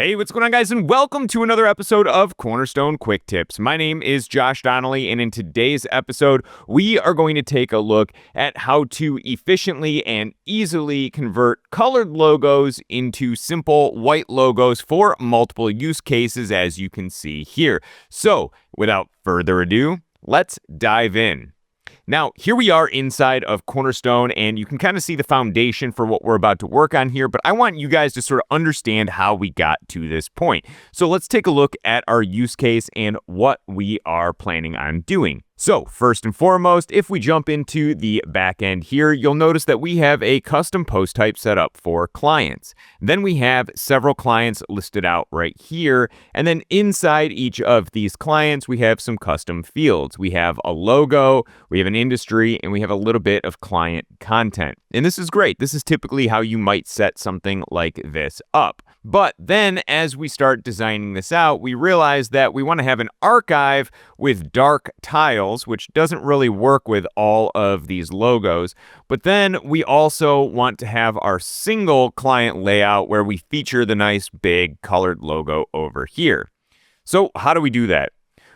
Hey, what's going on, guys, and welcome to another episode of Cornerstone Quick Tips. My name is Josh Donnelly, and in today's episode, we are going to take a look at how to efficiently and easily convert colored logos into simple white logos for multiple use cases, as you can see here. So, without further ado, let's dive in. Now, here we are inside of Cornerstone, and you can kind of see the foundation for what we're about to work on here, but I want you guys to sort of understand how we got to this point. So let's take a look at our use case and what we are planning on doing. So first and foremost, if we jump into the back end here, you'll notice that we have a custom post type set up for clients. Then we have several clients listed out right here. And then inside each of these clients, we have some custom fields. We have a logo, we have an industry, and we have a little bit of client content. And this is great. This is typically how you might set something like this up. But then as we start designing this out, we realize that we want to have an archive with dark tiles, which doesn't really work with all of these logos. But then we also want to have our single client layout where we feature the nice big colored logo over here. So how do we do that?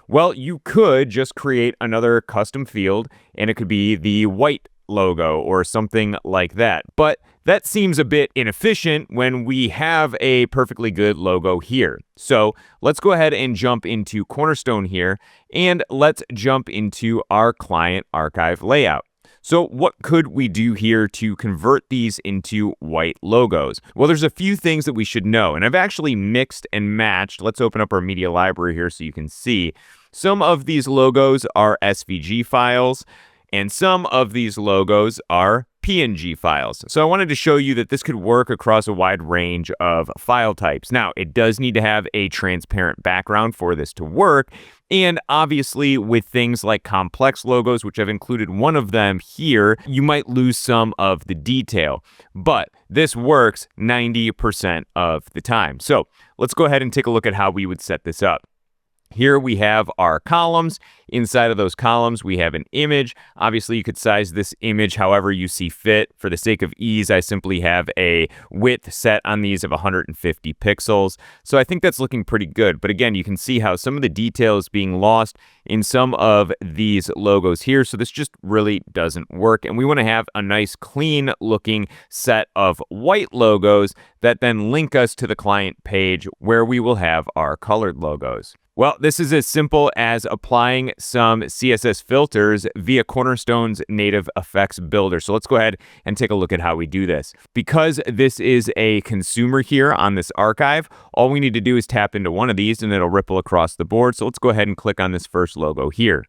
Well, you could just create another custom field, and it could be the white logo or something like that. But that seems a bit inefficient when we have a perfectly good logo here. So let's go ahead and jump into Cornerstone here, and let's jump into our client archive layout. So what could we do here to convert these into white logos? Well, there's a few things that we should know, and I've actually mixed and matched. Let's open up our media library here so you can see. Some of these logos are SVG files, and some of these logos are PNG files. So I wanted to show you that this could work across a wide range of file types. Now, it does need to have a transparent background for this to work. And obviously, with things like complex logos, which I've included one of them here, you might lose some of the detail. But this works 90% of the time. So let's go ahead and take a look at how we would set this up. Here we have our columns. Inside of those columns, we have an image. Obviously, you could size this image however you see fit. For the sake of ease, I simply have a width set on these of 150 pixels. So I think that's looking pretty good. But again, you can see how some of the detail is being lost in some of these logos here. So this just really doesn't work. And we want to have a nice, clean looking set of white logos that then link us to the client page where we will have our colored logos. Well, this is as simple as applying some CSS filters via Cornerstone's native effects builder. So let's go ahead and take a look at how we do this. Because this is a consumer here on this archive, all we need to do is tap into one of these and it'll ripple across the board. So let's go ahead and click on this first logo here.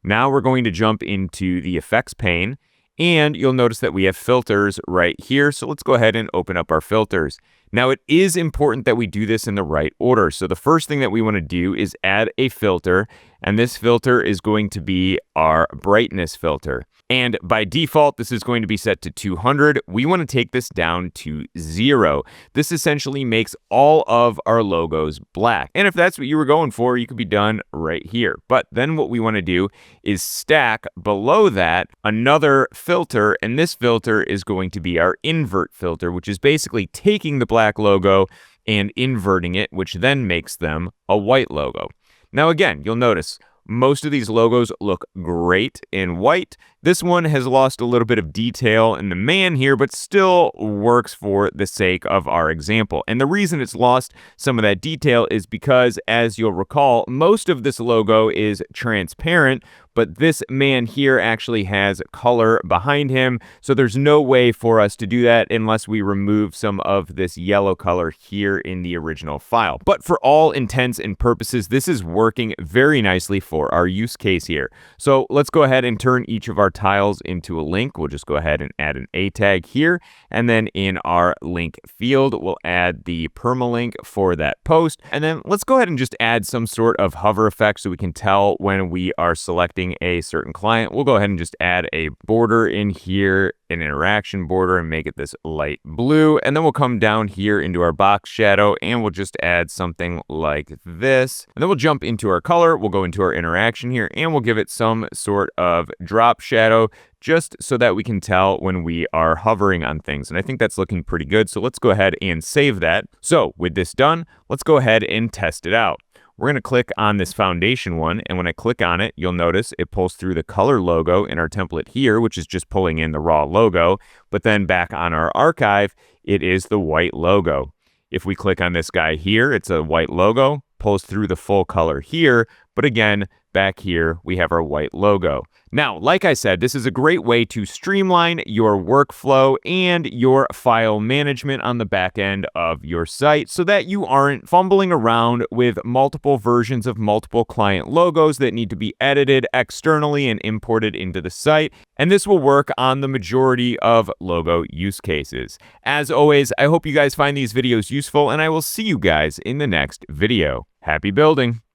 Now we're going to jump into the effects pane, and you'll notice that we have filters right here. So let's go ahead and open up our filters. Now, it is important that we do this in the right order. So the first thing that we want to do is add a filter, and this filter is going to be our brightness filter. And by default, this is going to be set to 200. We want to take this down to 0. This essentially makes all of our logos black. And if that's what you were going for, you could be done right here. But then what we want to do is stack below that another filter, and this filter is going to be our invert filter, which is basically taking the black logo and inverting it, which then makes them a white logo. Now again, you'll notice most of these logos look great in white. This one has lost a little bit of detail in the man here, but still works for the sake of our example. And the reason it's lost some of that detail is because, as you'll recall, most of this logo is transparent, but this man here actually has color behind him. So there's no way for us to do that unless we remove some of this yellow color here in the original file. But for all intents and purposes, this is working very nicely for our use case here. So let's go ahead and turn each of our tiles into a link. We'll just go ahead and add an A tag here. And then in our link field, we'll add the permalink for that post. And then let's go ahead and just add some sort of hover effect so we can tell when we are selecting a certain client. We'll go ahead and just add a border in here, an interaction border, and make it this light blue. And then we'll come down here into our box shadow and we'll just add something like this. And then we'll jump into our color. We'll go into our interaction here and we'll give it some sort of drop shadow just so that we can tell when we are hovering on things. And I think that's looking pretty good. So let's go ahead and save that. So with this done, let's go ahead and test it out. We're going to click on this foundation one, and when I click on it, you'll notice it pulls through the color logo in our template here, which is just pulling in the raw logo. But then back on our archive, it is the white logo. If we click on this guy here, it's a white logo, pulls through the full color here, but again, back here, we have our white logo. Now, like I said, this is a great way to streamline your workflow and your file management on the back end of your site so that you aren't fumbling around with multiple versions of multiple client logos that need to be edited externally and imported into the site. And this will work on the majority of logo use cases. As always, I hope you guys find these videos useful, and I will see you guys in the next video. Happy building!